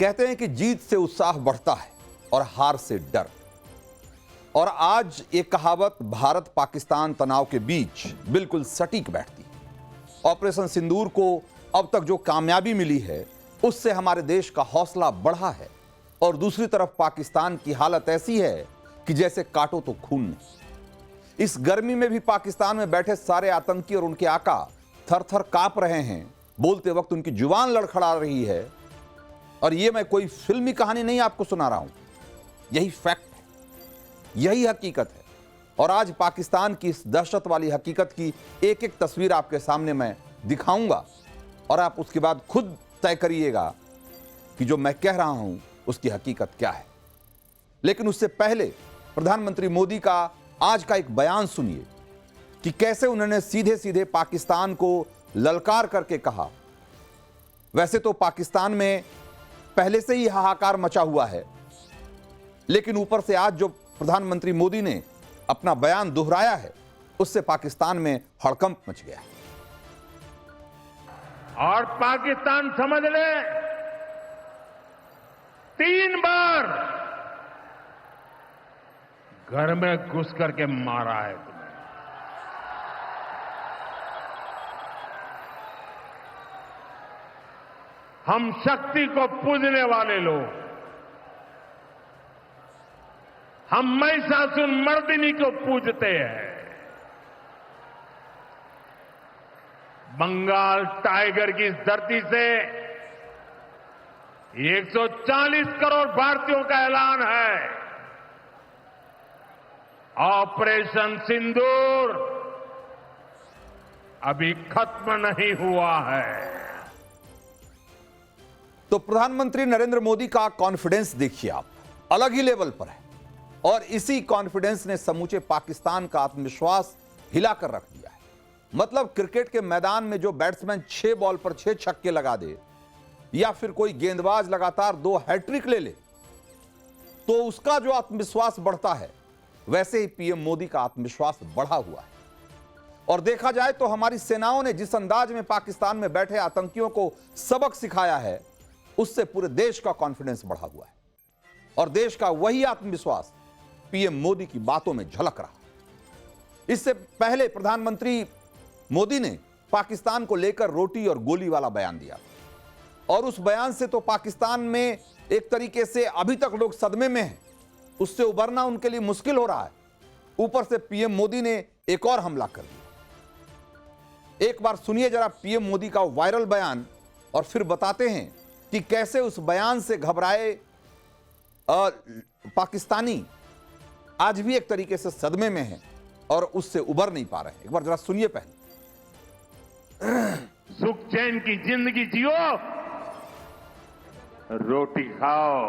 कहते हैं कि जीत से उत्साह बढ़ता है और हार से डर। और आज एक कहावत भारत पाकिस्तान तनाव के बीच बिल्कुल सटीक बैठती है। ऑपरेशन सिंदूर को अब तक जो कामयाबी मिली है उससे हमारे देश का हौसला बढ़ा है, और दूसरी तरफ पाकिस्तान की हालत ऐसी है कि जैसे काटो तो खून नहीं। इस गर्मी में भी पाकिस्तान में बैठे सारे आतंकी और उनके आका थर थर कांप रहे हैं। बोलते वक्त उनकी जुबान लड़खड़ा रही है। और यह मैं कोई फिल्मी कहानी नहीं आपको सुना रहा हूं, यही फैक्ट है, यही हकीकत है। और आज पाकिस्तान की इस दहशत वाली हकीकत की एक एक तस्वीर आपके सामने मैं दिखाऊंगा, और आप उसके बाद खुद तय करिएगा कि जो मैं कह रहा हूं उसकी हकीकत क्या है। लेकिन उससे पहले प्रधानमंत्री मोदी का आज का एक बयान सुनिए कि कैसे उन्होंने सीधे सीधे पाकिस्तान को ललकार करके कहा। वैसे तो पाकिस्तान में पहले से ही हाहाकार मचा हुआ है, लेकिन ऊपर से आज जो प्रधानमंत्री मोदी ने अपना बयान दोहराया है उससे पाकिस्तान में हड़कंप मच गया है। और पाकिस्तान समझ ले, 3 बार घर में घुस करके मारा है तुम्हें। हम शक्ति को पूजने वाले लोग, हम महिषासुर मर्दिनी को पूजते हैं। बंगाल टाइगर की इस धरती से 140 करोड़ भारतीयों का ऐलान है। ऑपरेशन सिंदूर अभी खत्म नहीं हुआ है। तो प्रधानमंत्री नरेंद्र मोदी का कॉन्फिडेंस देखिए आप, अलग ही लेवल पर है। और इसी कॉन्फिडेंस ने समूचे पाकिस्तान का आत्मविश्वास हिलाकर रख दिया है। मतलब क्रिकेट के मैदान में जो बैट्समैन 6 बॉल पर 6 छक्के लगा दे, या फिर कोई गेंदबाज लगातार 2 हैट्रिक ले ले, तो उसका जो आत्मविश्वास बढ़ता है, वैसे ही पीएम मोदी का आत्मविश्वास बढ़ा हुआ है। और देखा जाए तो हमारी सेनाओं ने जिस अंदाज में पाकिस्तान में बैठे आतंकियों को सबक सिखाया है, उससे पूरे देश का कॉन्फिडेंस बढ़ा हुआ है। और देश का वही आत्मविश्वास पीएम मोदी की बातों में झलक रहा। इससे पहले प्रधानमंत्री मोदी ने पाकिस्तान को लेकर रोटी और गोली वाला बयान दिया, और उस बयान से तो पाकिस्तान में एक तरीके से अभी तक लोग सदमे में हैं, उससे उबरना उनके लिए मुश्किल हो रहा है। ऊपर से पीएम मोदी ने एक और हमला कर दिया। एक बार सुनिए जरा पीएम मोदी का वायरल बयान, और फिर बताते हैं कि कैसे उस बयान से घबराए पाकिस्तानी आज भी एक तरीके से सदमे में हैं और उससे उबर नहीं पा रहे हैं। एक बार जरा सुनिए पहले। सुख चैन की जिंदगी जियो, रोटी खाओ,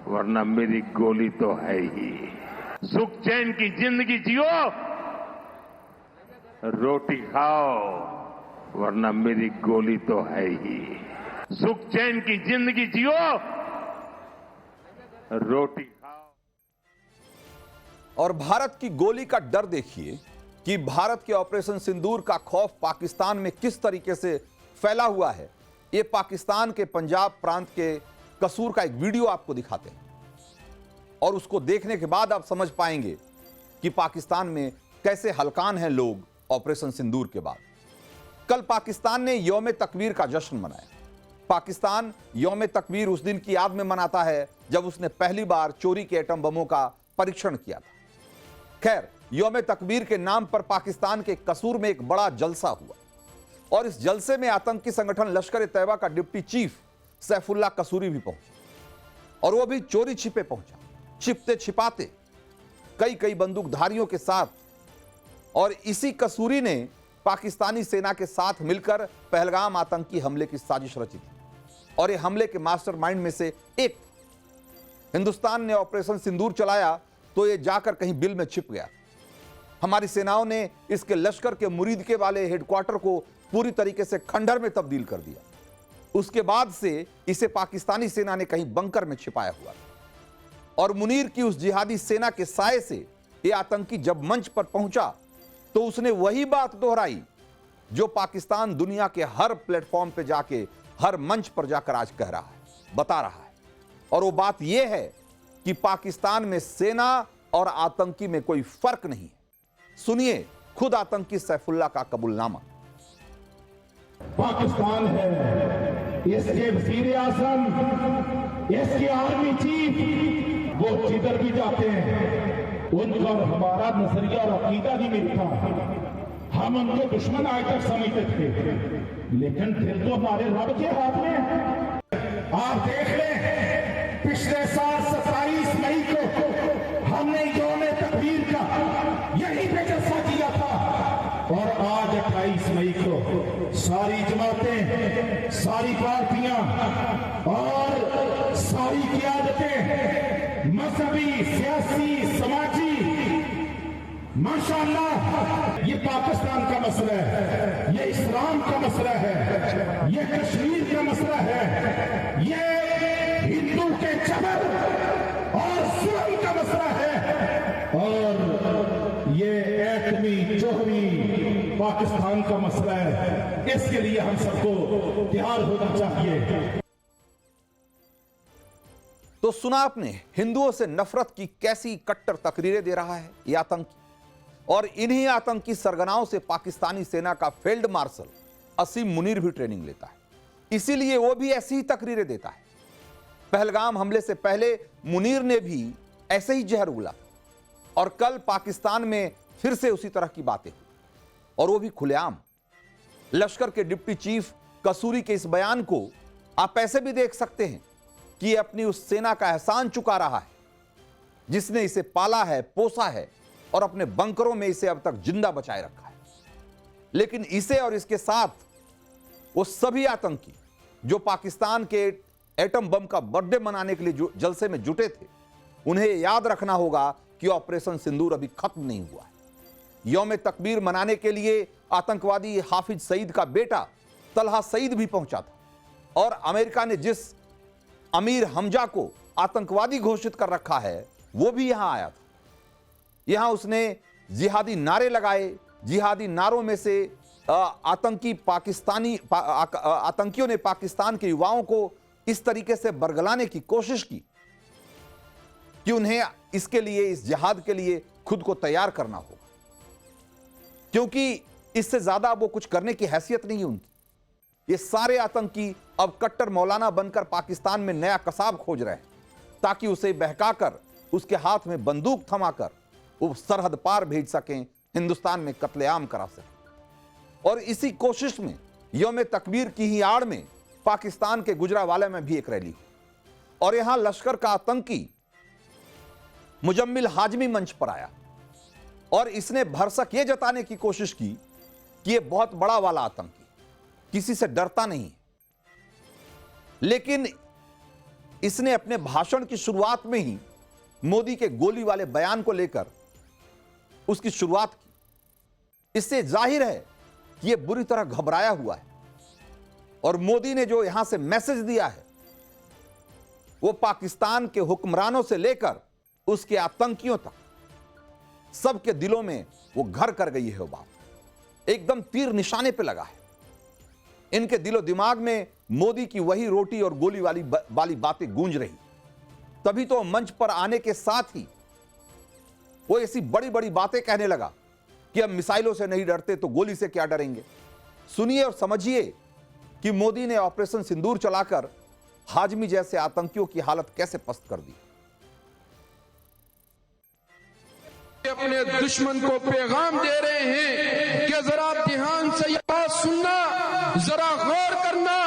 वरना मेरी गोली तो है ही। सुख चैन की जिंदगी जियो, रोटी खाओ, वरना मेरी गोली तो है ही। सुख चैन की जिंदगी जियो, रोटी खाओ। और भारत की गोली का डर देखिए कि भारत के ऑपरेशन सिंदूर का खौफ पाकिस्तान में किस तरीके से फैला हुआ है। ये पाकिस्तान के पंजाब प्रांत के कसूर का एक वीडियो आपको दिखाते हैं, और उसको देखने के बाद आप समझ पाएंगे कि पाकिस्तान में कैसे हलकान हैं लोग ऑपरेशन सिंदूर के बाद। कल पाकिस्तान ने यौम तकबीर का जश्न मनाया। पाकिस्तान यौम तकबीर उस दिन की याद में मनाता है जब उसने पहली बार चोरी के एटम बमों का परीक्षण किया था। खैर, यौम तकबीर के नाम पर पाकिस्तान के कसूर में एक बड़ा जलसा हुआ, और इस जलसे में आतंकी संगठन लश्कर ए तैयबा का डिप्टी चीफ सैफुल्लाह कसूरी भी पहुंचा, और वो भी चोरी छिपे पहुंचा, छिपते छिपाते कई बंदूकधारियों के साथ। और इसी कसूरी ने पाकिस्तानी सेना के साथ मिलकर पहलगाम आतंकी हमले की साजिश रची थी, और ये हमले के मास्टरमाइंड में से एक। हिंदुस्तान ने ऑपरेशन सिंदूर चलाया तो ये जाकर कहीं बिल में छिप गया। हमारी सेनाओं ने इसके लश्कर के मुरीदके वाले हेडक्वार्टर को पूरी तरीके से खंडहर में तब्दील कर दिया। उसके बाद से इसे पाकिस्तानी सेना ने कहीं बंकर में छिपाया हुआ, और मुनीर की उस जिहादी सेना के साए से ये आतंकी जब मंच पर पहुंचा तो उसने वही बात दोहराई जो पाकिस्तान दुनिया के हर प्लेटफॉर्म पे जाके, हर मंच पर जाकर आज कह रहा है। बता रहा है, और वो बात यह है कि पाकिस्तान में सेना और आतंकी में कोई फर्क नहीं है। सुनिए खुद आतंकी सैफुल्लाह का कबूलनामा। पाकिस्तान है, इसके वजीर आजम, इसके आर्मी चीफ, वो जिधर भी जाते हैं उनका और हमारा नजरिया और अकीदा नहीं मिलता। हम उनके दुश्मन आज तक समझते थे, लेकिन फिर तो हमारे रब के हाथ में है। आप देख लें, पिछले साल 27 मई को हमने यौम तकबीर का यहीं पे जलसा किया था, और आज 28 मई को सारी जमातें, सारी पार्टियां और सारी क़यादतें, मजहबी, सियासी, समाजी, माशाअल्लाह, ये पाकिस्तान का मसला है, ये इस्लाम का मसला है, ये कश्मीर का मसला है, ये हिंदू के जबर और जुल्म का मसला है, और ये एटमी जोहरी पाकिस्तान का मसला है। इसके लिए हम सबको तैयार होना चाहिए। तो सुना आपने हिंदुओं से नफरत की कैसी कट्टर तकरीरें दे रहा है यह आतंकी, और इन्हीं आतंकी सरगनाओं से पाकिस्तानी सेना का फील्ड मार्शल असीम मुनीर भी ट्रेनिंग लेता है, इसीलिए वो भी ऐसी ही तकरीरें देता है। पहलगाम हमले से पहले मुनीर ने भी ऐसे ही जहर उगला, और कल पाकिस्तान में फिर से उसी तरह की बातें, और वो भी खुलेआम। लश्कर के डिप्टी चीफ कसूरी के इस बयान को आप ऐसे भी देख सकते हैं कि ये अपनी उस सेना का एहसान चुका रहा है जिसने इसे पाला है, पोसा है और अपने बंकरों में इसे अब तक जिंदा बचाए रखा है। लेकिन इसे और इसके साथ वो सभी आतंकी जो पाकिस्तान के एटम बम का बर्थडे मनाने के लिए जो जलसे में जुटे थे, उन्हें याद रखना होगा कि ऑपरेशन सिंदूर अभी खत्म नहीं हुआ है। यौम तकबीर मनाने के लिए आतंकवादी हाफिज सईद का बेटा तलहा सईद भी पहुंचा था, और अमेरिका ने जिस अमीर हमजा को आतंकवादी घोषित कर रखा है वो भी यहां आया था। यहां उसने जिहादी नारे लगाए। जिहादी नारों में से आतंकियों ने पाकिस्तान के युवाओं को इस तरीके से बरगलाने की कोशिश की कि उन्हें इसके लिए, इस जिहाद के लिए खुद को तैयार करना होगा, क्योंकि इससे ज्यादा वो कुछ करने की हैसियत नहीं है उनकी। ये सारे आतंकी अब कट्टर मौलाना बनकर पाकिस्तान में नया कसाब खोज रहे हैं ताकि उसे बहकाकर, उसके हाथ में बंदूक थमाकर वो सरहद पार भेज सकें, हिंदुस्तान में कत्लेआम करा सकें। और इसी कोशिश में यौम तकबीर की ही आड़ में पाकिस्तान के गुजरावाला में भी एक रैली हुई, और यहां लश्कर का आतंकी मुजम्मिल हाजमी मंच पर आया, और इसने भरसक यह जताने की कोशिश की कि यह बहुत बड़ा वाला आतंकी, किसी से डरता नहीं है। लेकिन इसने अपने भाषण की शुरुआत में ही मोदी के गोली वाले बयान को लेकर उसकी शुरुआत की। इससे जाहिर है कि यह बुरी तरह घबराया हुआ है, और मोदी ने जो यहां से मैसेज दिया है वो पाकिस्तान के हुक्मरानों से लेकर उसके आतंकियों तक सबके दिलों में वो घर कर गई है। वो बात एकदम तीर निशाने पे लगा है। इनके दिलो दिमाग में मोदी की वही रोटी और गोली वाली बातें गूंज रही। तभी तो मंच पर आने के साथ ही वो ऐसी बड़ी बड़ी बातें कहने लगा कि हम मिसाइलों से नहीं डरते तो गोली से क्या डरेंगे। सुनिए और समझिए कि मोदी ने ऑपरेशन सिंदूर चलाकर हाजमी जैसे आतंकियों की हालत कैसे पस्त कर दी। अपने दुश्मन को पैगाम दे रहे हैं कि जरा ध्यान से ये बात सुनना, जरा गौर करना।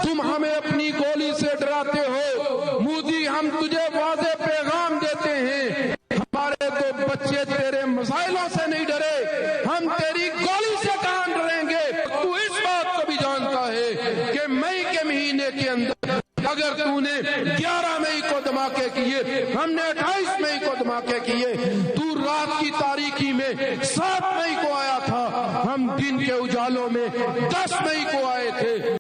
तुम हमें अपनी गोली से डराते हो, मोदी हम तुझे वादे पैगाम देते हैं, हमारे तो बच्चे तेरे मिसाइलों से नहीं डरे, हम तेरी गोली से कहां डरेंगे। तू इस बात को भी जानता है कि मई के महीने के अंदर अगर तूने 11 मई को धमाके किए, हमने 28 मई को धमाके किए, तू रात की तारीकी में 7 मई को आया था, हम दिन के उजालों में 10 मई को आए थे।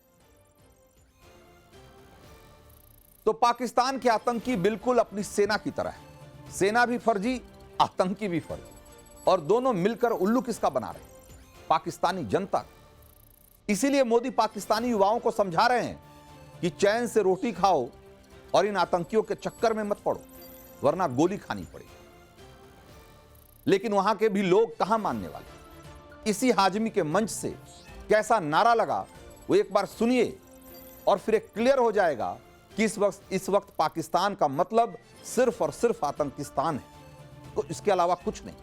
तो पाकिस्तान के आतंकी बिल्कुल अपनी सेना की तरह है। सेना भी फर्जी, आतंकी भी फर्जी, और दोनों मिलकर उल्लू किसका बना रहे हैं? पाकिस्तानी जनता। इसीलिए मोदी पाकिस्तानी युवाओं को समझा रहे हैं कि चैन से रोटी खाओ और इन आतंकियों के चक्कर में मत पड़ो, वरना गोली खानी पड़ेगी। लेकिन वहां के भी लोग कहां मानने वाले। इसी हाजमी के मंच से कैसा नारा लगा वो एक बार सुनिए और फिर एक क्लियर हो जाएगा कि इस वक्त पाकिस्तान का मतलब सिर्फ और सिर्फ आतंकिस्तान है, तो इसके अलावा कुछ नहीं।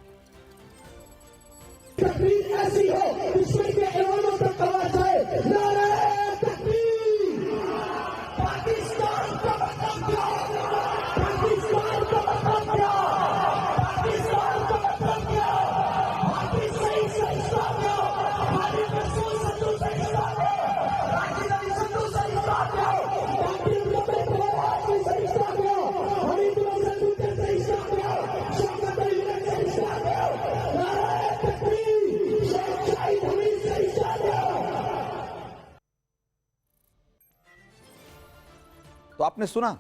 तकदीर ऐसी हो दुश्मन के ऐवानों तक आवाज जाए, नारे तकबीर। पाकिस्तान का मतलब क्या? पाकिस्तान का मतलब क्या? पाकिस्तान का मतलब क्या? हाफिज सईद से हिस्सा क्या? हाफिज रसूल संधू से हिस्सा क्या? हाफिज अली संधू से हिस्सा क्या? हाफिज कबीर हाफिज से हिस्सा क्या? हमीद संधू से हिस्सा क्या? शौकत अली से हिस्सा क्या? नारे तकबीर। शाहिद हमीद से हिस्सा क्या? तो आपने सुना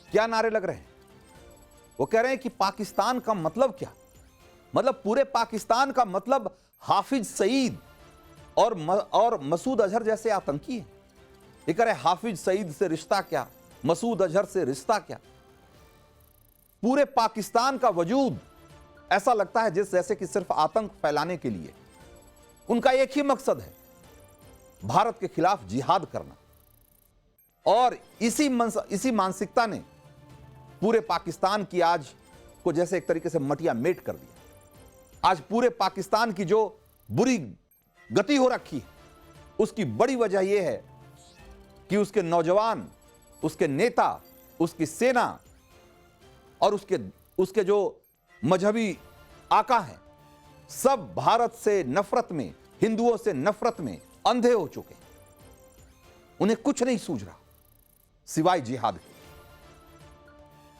क्या नारे लग रहे हैं? वो कह रहे हैं कि पाकिस्तान का मतलब क्या? मतलब पूरे पाकिस्तान का मतलब हाफिज सईद और मसूद अजहर जैसे आतंकी हैं। ये कह रहे हैं हाफिज सईद से रिश्ता क्या, मसूद अजहर से रिश्ता क्या। पूरे पाकिस्तान का वजूद ऐसा लगता है जैसे कि सिर्फ आतंक फैलाने के लिए। उनका एक ही मकसद है, भारत के खिलाफ जिहाद करना। और इसी मानसिकता ने पूरे पाकिस्तान की आज को जैसे एक तरीके से मटिया मेट कर दिया। आज पूरे पाकिस्तान की जो बुरी गति हो रखी है, उसकी बड़ी वजह यह है कि उसके नौजवान, उसके नेता, उसकी सेना और उसके जो मजहबी आका हैं, सब भारत से नफरत में, हिंदुओं से नफरत में अंधे हो चुके हैं। उन्हें कुछ नहीं सूझ रहा सिवाय जिहाद के।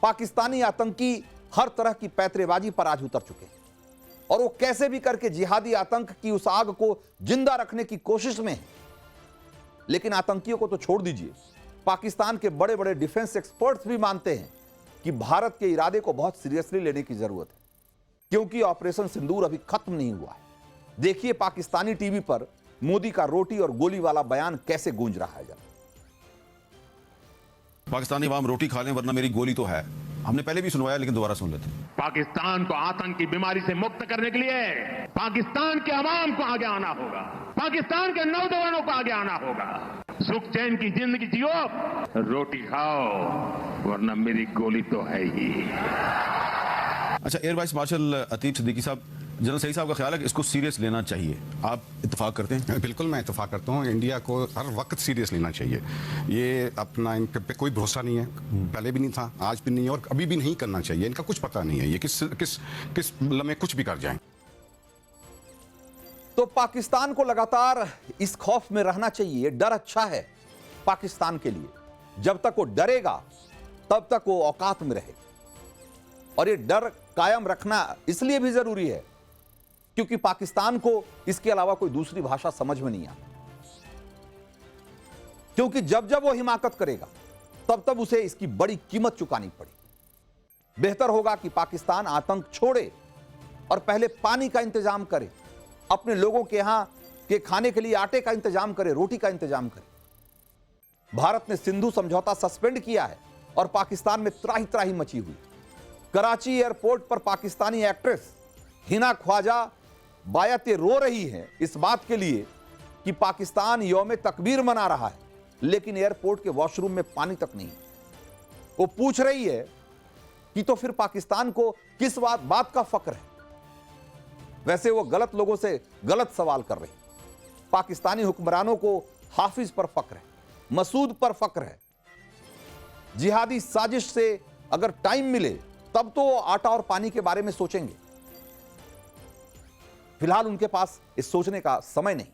पाकिस्तानी आतंकी हर तरह की पैतरेबाजी पर आज उतर चुके हैं और वो कैसे भी करके जिहादी आतंक की उस आग को जिंदा रखने की कोशिश में है। लेकिन आतंकियों को तो छोड़ दीजिए, पाकिस्तान के बड़े बड़े डिफेंस एक्सपर्ट्स भी मानते हैं कि भारत के इरादे को बहुत सीरियसली लेने की जरूरत है, क्योंकि ऑपरेशन सिंदूर अभी खत्म नहीं हुआ है। देखिए पाकिस्तानी टीवी पर मोदी का रोटी और गोली वाला बयान कैसे गूंज रहा है। पाकिस्तानी अवाम रोटी खा लें वरना मेरी गोली तो है। हमने पहले भी सुनवाया लेकिन दोबारा सुन लेते हैं। पाकिस्तान को आतंक की बीमारी से मुक्त करने के लिए पाकिस्तान के अवाम को आगे आना होगा, पाकिस्तान के नौजवानों को आगे आना होगा। सुख चैन की जिंदगी जियो, रोटी खाओ वरना मेरी गोली तो है ही। अच्छा, एयर वाइस मार्शल अतीब सिद्दीकी साहब, जनरल सईद साहब का ख्याल है कि इसको सीरियस लेना चाहिए, आप इत्तेफाक करते हैं? बिल्कुल मैं इत्तेफाक करता हूँ। इंडिया को हर वक्त सीरियस लेना चाहिए। ये अपना इन पे कोई भरोसा नहीं है, पहले भी नहीं था, आज भी नहीं है और अभी भी नहीं करना चाहिए। इनका कुछ पता नहीं है ये किस लम्हे कुछ भी कर जाएं। तो पाकिस्तान को लगातार इस खौफ में रहना चाहिए। डर अच्छा है पाकिस्तान के लिए, जब तक वो डरेगा तब तक वो औकात में रहेगा। और ये डर कायम रखना इसलिए भी जरूरी है क्योंकि पाकिस्तान को इसके अलावा कोई दूसरी भाषा समझ में नहीं आती। क्योंकि जब जब वो हिमाकत करेगा तब तब उसे इसकी बड़ी कीमत चुकानी पड़ेगी। बेहतर होगा कि पाकिस्तान आतंक छोड़े और पहले पानी का इंतजाम करे, अपने लोगों के यहां के खाने के लिए आटे का इंतजाम करे, रोटी का इंतजाम करे। भारत ने सिंधु समझौता सस्पेंड किया है और पाकिस्तान में त्राही त्राही मची हुई। कराची एयरपोर्ट पर पाकिस्तानी एक्ट्रेस हिना ख्वाजा बायते रो रही है इस बात के लिए कि पाकिस्तान यौम तकबीर मना रहा है, लेकिन एयरपोर्ट के वॉशरूम में पानी तक नहीं है। वो पूछ रही है कि तो फिर पाकिस्तान को किस बात का फक्र है। वैसे वो गलत लोगों से गलत सवाल कर रही। पाकिस्तानी हुक्मरानों को हाफिज पर फक्र है, मसूद पर फक्र है। जिहादी साजिश से अगर टाइम मिले तब तो आटा और पानी के बारे में सोचेंगे। फिलहाल उनके पास इस सोचने का समय नहीं।